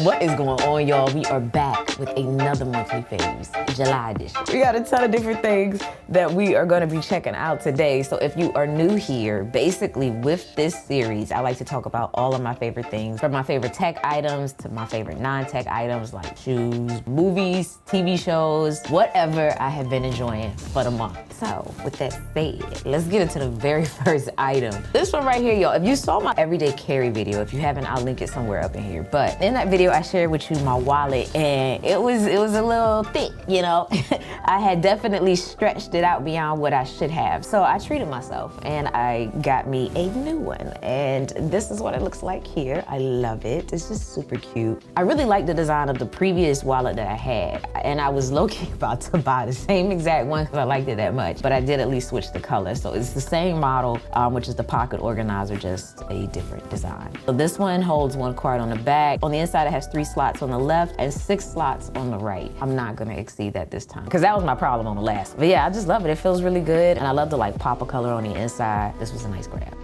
What is going on, y'all? We are back with another monthly faves, July edition. We got a ton of different things that we are gonna be checking out today. So if you are new here, basically with this series, I like to talk about all of my favorite things, from my favorite tech items to my favorite non-tech items like shoes, movies, TV shows, whatever I have been enjoying for the month. So with that said, let's get into the very first item. This one right here, y'all. If you saw my everyday carry video, if you haven't, I'll link it somewhere up in here. But in that video, I shared with you my wallet, and it was a little thick, you know. I had definitely stretched it out beyond what I should have. So I treated myself, and I got me a new one. And this is what it looks like here. I love it. It's just super cute. I really like the design of the previous wallet that I had, and I was low-key about to buy the same exact one because I liked it that much. But I did at least switch the color. So it's the same model, which is the pocket organizer, just a different design. So this one holds one card on the back. On the inside, it has 3 slots on the left and 6 slots on the right. I'm not gonna exceed that this time, because that was my problem on the last one. But yeah, I just love it. It feels really good. And I love the like pop of color on the inside. This was a nice grab.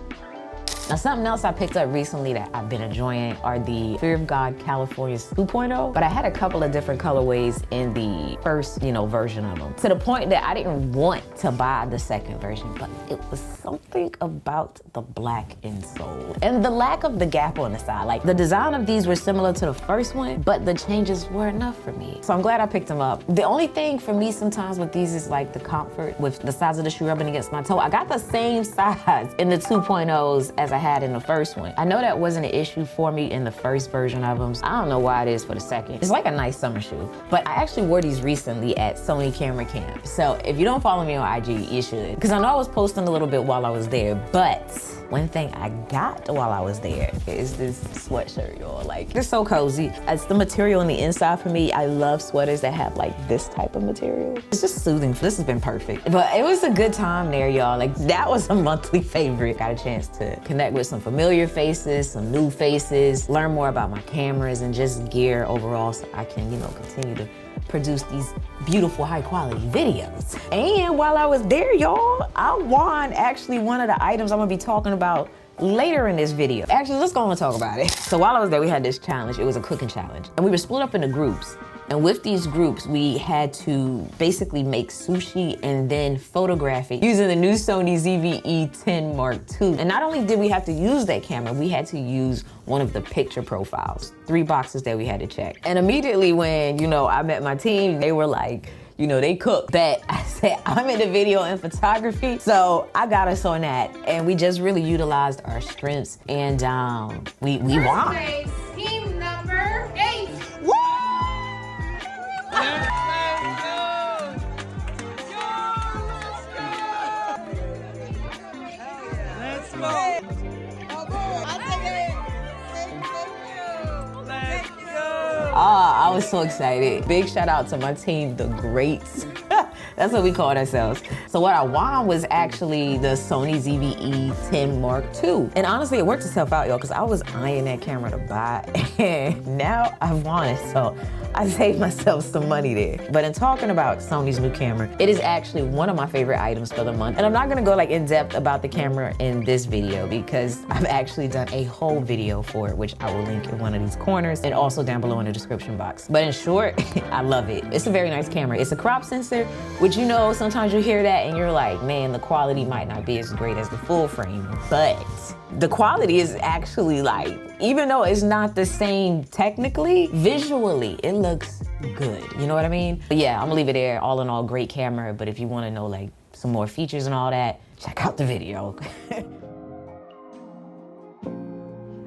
Now, something else I picked up recently that I've been enjoying are the Fear of God California's 2.0, but I had a couple of different colorways in the first, version of them, to the point that I didn't want to buy the second version, but it was something about the black insole and the lack of the gap on the side. Like, the design of these were similar to the first one, but the changes were enough for me. So I'm glad I picked them up. The only thing for me sometimes with these is like the comfort with the size of the shoe rubbing against my toe. I got the same size in the 2.0s as I had in the first one. I know that wasn't an issue for me in the first version of them. So I don't know why it is for the second. It's like a nice summer shoe. But I actually wore these recently at Sony Camera Camp. So if you don't follow me on IG, you should. Because I know I was posting a little bit while I was there, but one thing I got while I was there is this sweatshirt, y'all. Like, it's so cozy. It's the material on the inside for me. I love sweaters that have like this type of material. It's just soothing. This has been perfect. But it was a good time there, y'all. Like, that was a monthly favorite. Got a chance to connect with some familiar faces, some new faces, learn more about my cameras and just gear overall so I can, continue to produce these beautiful, high quality videos. And while I was there, y'all, I won actually one of the items I'm gonna be talking about later in this video. Actually, let's go and talk about it. So while I was there, we had this challenge. It was a cooking challenge. And we were split up into groups. And with these groups, we had to basically make sushi and then photograph it using the new Sony ZV-E10 Mark II. And not only did we have to use that camera, we had to use one of the picture profiles. 3 boxes that we had to check. And immediately when, I met my team, they were like, they cooked that. I said, I'm in the video and photography, so I got us on that. And we just really utilized our strengths, and we won. Team number 8. Woo! Let's go. I was so excited. Big shout out to my team, the Greats. That's what we called ourselves. So what I won was actually the Sony ZV-E10 Mark II. And honestly, it worked itself out, y'all, because I was eyeing that camera to buy, and now I've won it, so I saved myself some money there. But in talking about Sony's new camera, it is actually one of my favorite items for the month. And I'm not gonna go like in depth about the camera in this video because I've actually done a whole video for it, which I will link in one of these corners and also down below in the description box. But in short, I love it. It's a very nice camera. It's a crop sensor, which sometimes you hear that and you're like, man, the quality might not be as great as the full frame, but the quality is actually like, even though it's not the same technically, visually, it looks good. You know what I mean? But yeah, I'm gonna leave it there. All in all, great camera, but if you wanna know like some more features and all that, check out the video.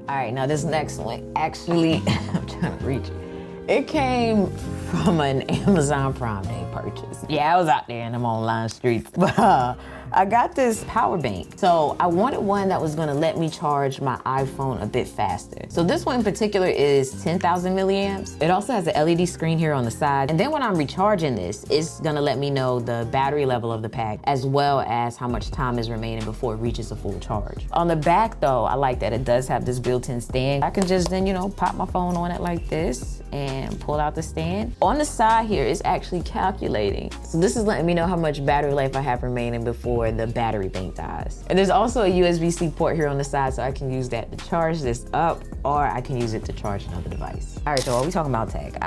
All right, now this next one, actually, I'm trying to reach it. It came from an Amazon Prime Day purchase. Yeah, I was out there in them online streets, but I got this power bank. So I wanted one that was gonna let me charge my iPhone a bit faster. So this one in particular is 10,000 milliamps. It also has an LED screen here on the side. And then when I'm recharging this, it's gonna let me know the battery level of the pack, as well as how much time is remaining before it reaches a full charge. On the back though, I like that it does have this built-in stand. I can just then, pop my phone on it like this and pull out the stand On the side here, it's actually calculating. So this is letting me know how much battery life I have remaining before the battery bank dies. And there's also a USB-C port here on the side, so I can use that to charge this up, or I can use it to charge another device. All right, y'all, we talking about tech.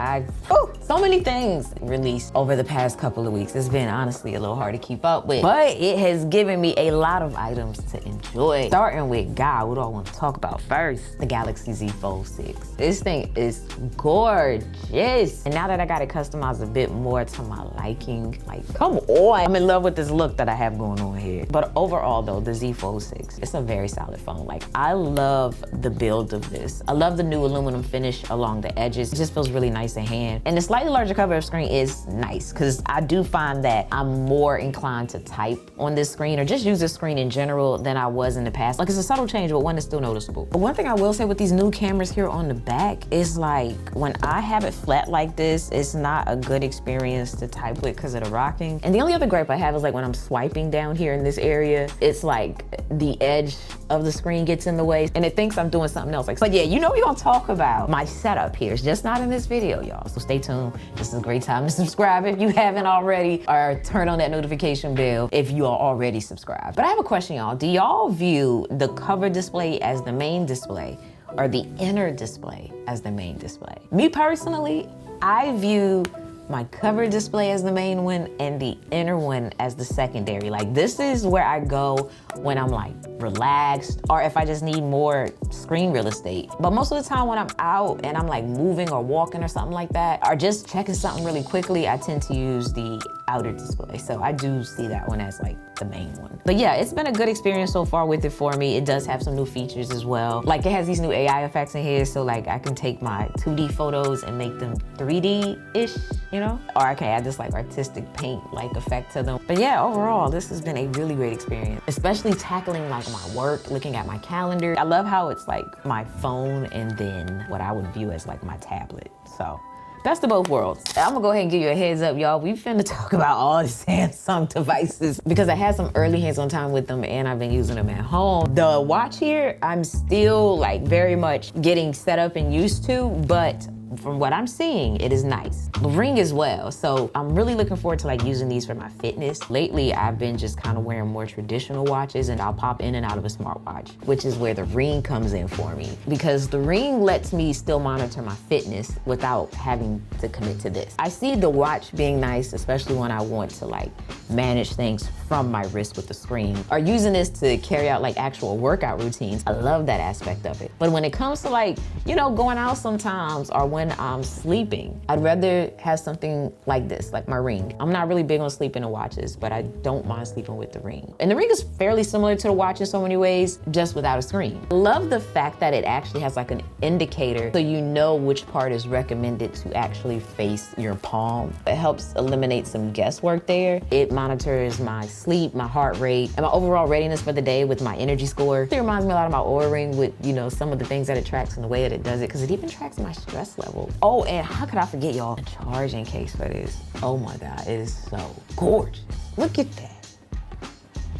So many things released over the past couple of weeks. It's been honestly a little hard to keep up with, but it has given me a lot of items to enjoy. Starting with God, what do I want to talk about first? The Galaxy Z Fold 6. This thing is gorgeous. And now that I got it customized a bit more to my liking, like, come on. I'm in love with this look that I have going on here. But overall though, the Z Fold 6, it's a very solid phone. Like, I love the build of this. I love the new aluminum finish along the edges. It just feels really nice in hand. And the slightly larger cover of screen is nice, because I do find that I'm more inclined to type on this screen or just use this screen in general than I was in the past. Like, it's a subtle change, but one is still noticeable. But one thing I will say with these new cameras here on the back is, like, when I have it flat like this, it's not a good experience to type with because of the rocking. And the only other gripe I have is, like, when I'm swiping down here in this area, it's like the edge of the screen gets in the way and it thinks I'm doing something else. Like, so yeah, you know we're gonna talk about my setup here. It's just not in this video, y'all. So stay tuned. This is a great time to subscribe if you haven't already, or turn on that notification bell if you are already subscribed. But I have a question, y'all. Do y'all view the cover display as the main display or the inner display as the main display? Me personally, I view my cover display as the main one and the inner one as the secondary. Like, this is where I go when I'm like relaxed or if I just need more screen real estate. But most of the time when I'm out and I'm like moving or walking or something like that, or just checking something really quickly, I tend to use the outer display. So I do see that one as like the main one. But yeah, it's been a good experience so far with it for me. It does have some new features as well. Like, it has these new AI effects in here. So like I can take my 2D photos and make them 3D-ish, you know? Or I can add this like artistic paint like effect to them. But yeah, overall, this has been a really great experience, especially tackling like my work, looking at my calendar. I love how it's like my phone and then what I would view as like my tablet. So best of both worlds. I'm gonna go ahead and give you a heads up, y'all. We finna talk about all the Samsung devices because I had some early hands-on time with them and I've been using them at home. The watch here, I'm still like very much getting set up and used to, but from what I'm seeing, it is nice. The ring as well. So I'm really looking forward to like using these for my fitness. Lately, I've been just kind of wearing more traditional watches and I'll pop in and out of a smartwatch, which is where the ring comes in for me, because the ring lets me still monitor my fitness without having to commit to this. I see the watch being nice, especially when I want to like manage things from my wrist with the screen, or using this to carry out like actual workout routines. I love that aspect of it. But when it comes to like, you know, going out sometimes or when I'm sleeping, I'd rather have something like this, like my ring. I'm not really big on sleeping in watches, but I don't mind sleeping with the ring. And the ring is fairly similar to the watch in so many ways, just without a screen. I love the fact that it actually has like an indicator so you know which part is recommended to actually face your palm. It helps eliminate some guesswork there. It monitors my sleep, my heart rate, and my overall readiness for the day with my energy score. It reminds me a lot of my Oura Ring with, you know, some of the things that it tracks and the way that it does it, because it even tracks my stress level. Oh, and how could I forget, y'all? A charging case for this. Oh my God, it is so gorgeous. Look at that.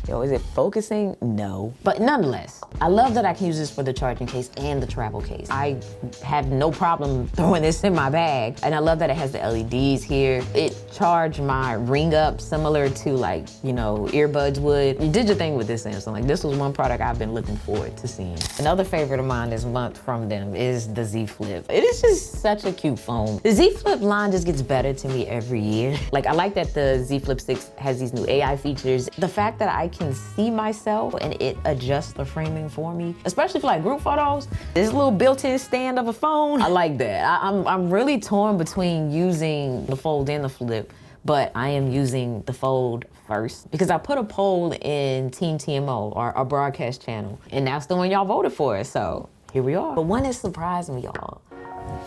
Yo, is it focusing? No. But nonetheless, I love that I can use this for the charging case and the travel case. I have no problem throwing this in my bag. And I love that it has the LEDs here. It charged my ring up similar to like, you know, earbuds would. You did your thing with this Samsung. Like, this was one product I've been looking forward to seeing. Another favorite of mine this month from them is the Z Flip. It is just such a cute phone. The Z Flip line just gets better to me every year. Like, I like that the Z Flip 6 has these new AI features. The fact that I can see myself and it adjusts the framing for me, especially for like group photos. This little built-in stand of a phone, I like that. I'm really torn between using the Fold and the Flip, but I am using the Fold first because I put a poll in Team TMO, our broadcast channel, and that's the one y'all voted for, so here we are. But one that surprised me, y'all,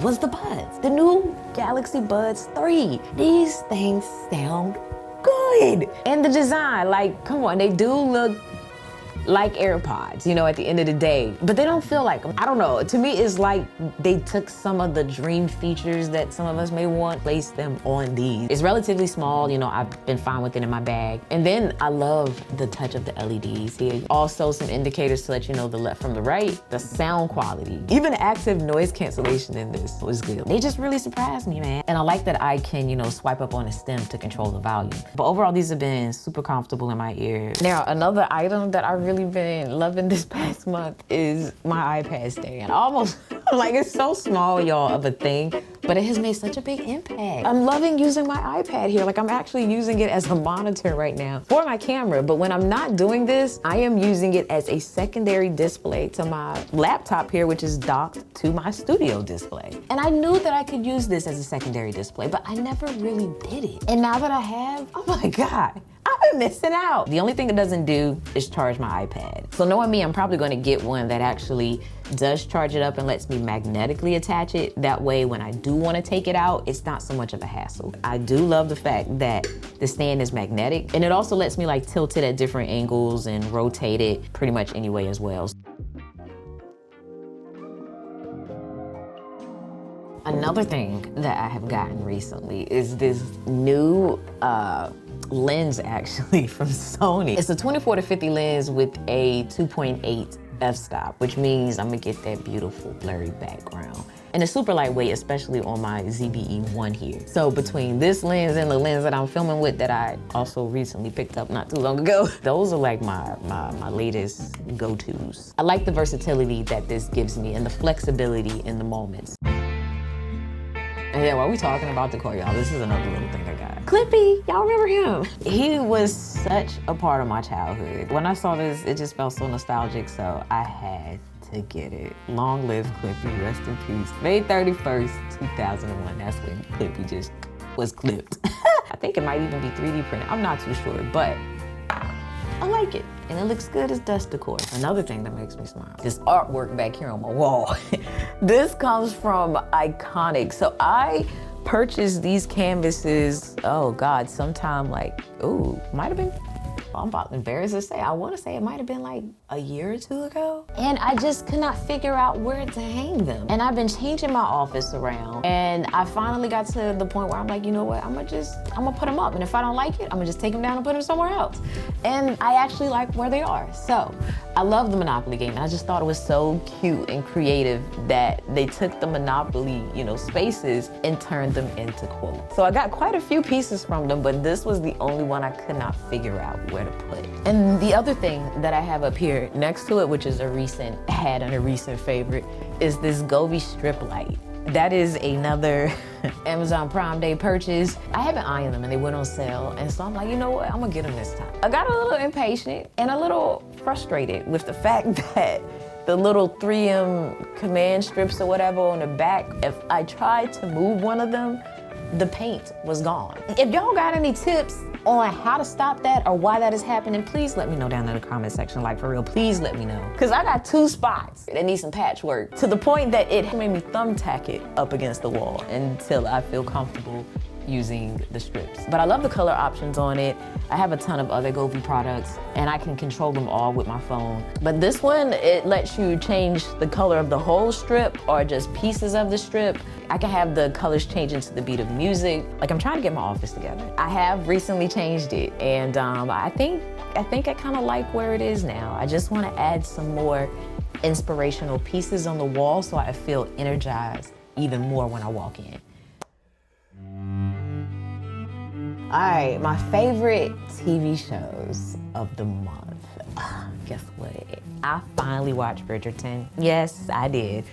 was the Buds. The new Galaxy Buds 3. These things sound good. And the design, like, come on, they do look like AirPods, you know, at the end of the day, but they don't feel like them. I don't know. To me, it's like they took some of the dream features that some of us may want, placed them on these. It's relatively small, you know, I've been fine with it in my bag. And then I love the touch of the LEDs here. Also some indicators to let you know the left from the right, the sound quality. Even active noise cancellation in this was good. They just really surprised me, man. And I like that I can, you know, swipe up on the stem to control the volume. But overall, these have been super comfortable in my ear. Now, another item that I've really been loving this past month is my iPad stand. Almost, like it's so small, y'all, of a thing, but it has made such a big impact. I'm loving using my iPad here. Like I'm actually using it as a monitor right now for my camera, but when I'm not doing this, I am using it as a secondary display to my laptop here, which is docked to my studio display. And I knew that I could use this as a secondary display, but I never really did it. And now that I have, oh my God, I've been missing out. The only thing it doesn't do is charge my iPad. So knowing me, I'm probably gonna get one that actually does charge it up and lets me magnetically attach it. That way, when I do wanna take it out, it's not so much of a hassle. I do love the fact that the stand is magnetic, and it also lets me like tilt it at different angles and rotate it pretty much any way as well. Another thing that I have gotten recently is this new lens actually from Sony. It's a 24-50 lens with a 2.8 f-stop, which means I'm gonna get that beautiful blurry background. And it's super lightweight, especially on my ZBE1 here. So between this lens and the lens that I'm filming with that I also recently picked up not too long ago, those are like my latest go-tos. I like the versatility that this gives me and the flexibility in the moments. And yeah, while we talking about decor, y'all, this is another little thing I got. Clippy, y'all remember him? He was such a part of my childhood. When I saw this, it just felt so nostalgic, so I had to get it. Long live Clippy, rest in peace. May 31st, 2001, that's when Clippy just was clipped. I think it might even be 3D printed, I'm not too sure, but I like it, and it looks good as dust decor. Another thing that makes me smile, this artwork back here on my wall. This comes from Iconic. So I purchased these canvases, oh God, sometime like, ooh, might have been, I'm about embarrassed to say, I wanna say it might have been like a year or two ago. And I just could not figure out where to hang them. And I've been changing my office around, and I finally got to the point where I'm like, you know what, I'm gonna put them up. And if I don't like it, I'm gonna just take them down and put them somewhere else. And I actually like where they are. So I love the Monopoly game. And I just thought it was so cute and creative that they took the Monopoly, you know, spaces and turned them into quotes. So I got quite a few pieces from them, but this was the only one I could not figure out where to put. And the other thing that I have up here next to it, which is a recent ad and a recent favorite, is this Gobi strip light. That is another Amazon Prime Day purchase. I have been eyeing them and they went on sale. And so I'm like, you know what, I'm gonna get them this time. I got a little impatient and a little frustrated with the fact that the little 3M command strips or whatever on the back, if I tried to move one of them, the paint was gone. If y'all got any tips on how to stop that or why that is happening, please let me know down in the comment section. Like, for real, please let me know. Cause I got 2 spots that need some patchwork, to the point that it made me thumbtack it up against the wall until I feel comfortable using the strips. But I love the color options on it. I have a ton of other Gobi products and I can control them all with my phone. But this one, it lets you change the color of the whole strip or just pieces of the strip. I can have the colors change into the beat of music. Like, I'm trying to get my office together. I have recently changed it, and I think I kind of like where it is now. I just want to add some more inspirational pieces on the wall so I feel energized even more when I walk in. All right, my favorite TV shows of the month. Guess what? I finally watched Bridgerton. Yes, I did.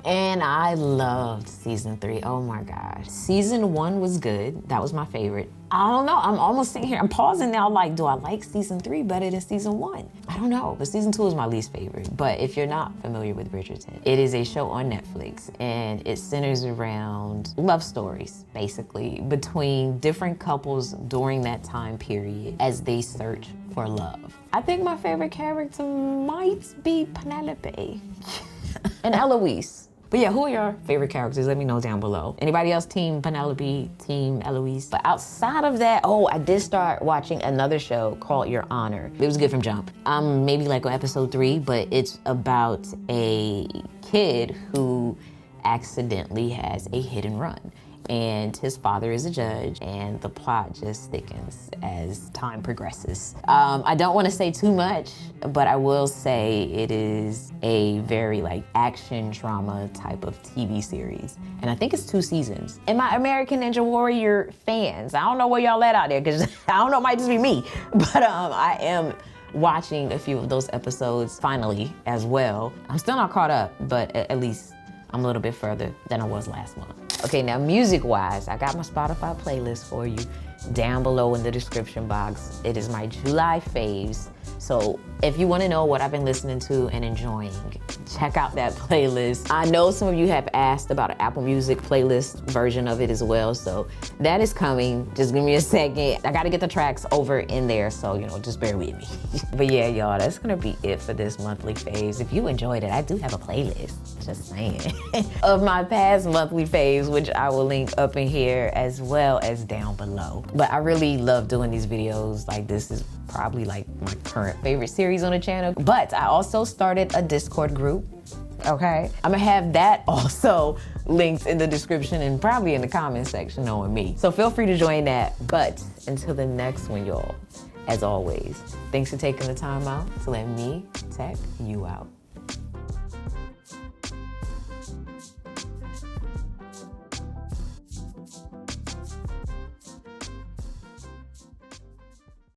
And I loved season 3, oh my gosh. Season 1 was good, that was my favorite. I don't know, I'm almost sitting here, I'm pausing now like, do I like season 3 better than season 1? I don't know, but season 2 is my least favorite. But if you're not familiar with Bridgerton, it is a show on Netflix and it centers around love stories, basically, between different couples during that time period as they search for love. I think my favorite character might be Penelope and Eloise. But yeah, who are your favorite characters? Let me know down below. Anybody else team Penelope, team Eloise? But outside of that, oh, I did start watching another show called Your Honor. It was good from jump. I'm maybe like on episode 3, but it's about a kid who accidentally has a hit and run. And his father is a judge, and the plot just thickens as time progresses. I don't want to say too much, but I will say it is a very like action drama type of TV series. And I think it's 2 seasons. And my American Ninja Warrior fans, I don't know where y'all at out there, because I don't know, it might just be me, but I am watching a few of those episodes finally as well. I'm still not caught up, but at least I'm a little bit further than I was last month. Okay, now music-wise, I got my Spotify playlist for you down below in the description box. It is my July faves. So if you want to know what I've been listening to and enjoying, check out that playlist. I know some of you have asked about an Apple Music playlist version of it as well, so that is coming. Just give me a second. I got to get the tracks over in there, so, you know, just bear with me. But yeah, y'all, that's going to be it for this monthly faves. If you enjoyed it, I do have a playlist, just saying, of my past monthly faves, which I will link up in here as well as down below. But I really love doing these videos. Like, this is probably like my current favorite series on the channel. But I also started a Discord group, okay? I'm gonna have that also linked in the description and probably in the comment section knowing me. So feel free to join that. But until the next one, y'all, as always, thanks for taking the time out to let me tech you out.